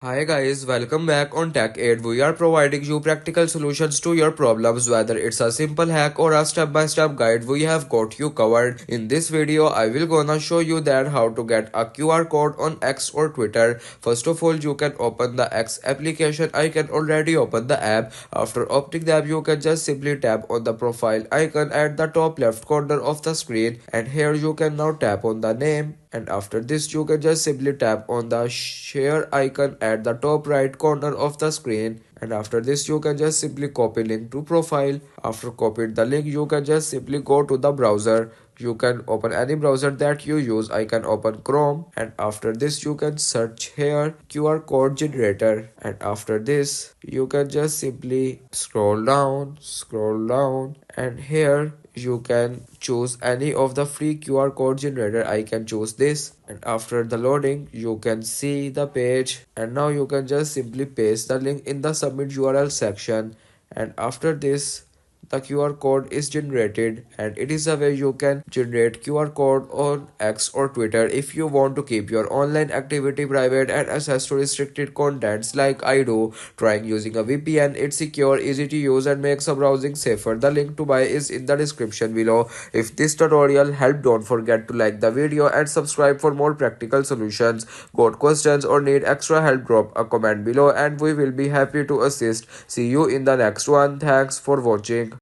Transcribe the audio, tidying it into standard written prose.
Hi guys, welcome back on Tech Aid. We are providing you practical solutions to your problems, whether it's a simple hack or a step-by-step guide. We have got you covered. In this video, I will gonna show you that how to get a QR code on X or Twitter. First of all, you can open the X application. I can already open the app. After opening the app, you can just simply tap on the profile icon at the top left corner of the screen, and here you can now tap on the name, and after this you can just simply tap on the share icon at the top right corner of the screen, and after this you can just simply copy link to profile. After copying the link, you can just simply go to the browser. You can open any browser that you use. I can open Chrome, and after this you can search here QR code generator, and after this you can just simply scroll down, and here you can choose any of the free QR code generator. I can choose this, and after the loading you can see the page, and now you can just simply paste the link in the submit URL section, and after this the QR code is generated, and it is a way you can generate QR code on X or Twitter if you want to keep your online activity private and access to restricted contents like I do. Trying using a VPN, it's secure, easy to use, and makes a browsing safer. The link to buy is in the description below. If this tutorial helped, don't forget to like the video and subscribe for more practical solutions. Got questions or need extra help, drop a comment below and we will be happy to assist. See you in the next one. Thanks for watching.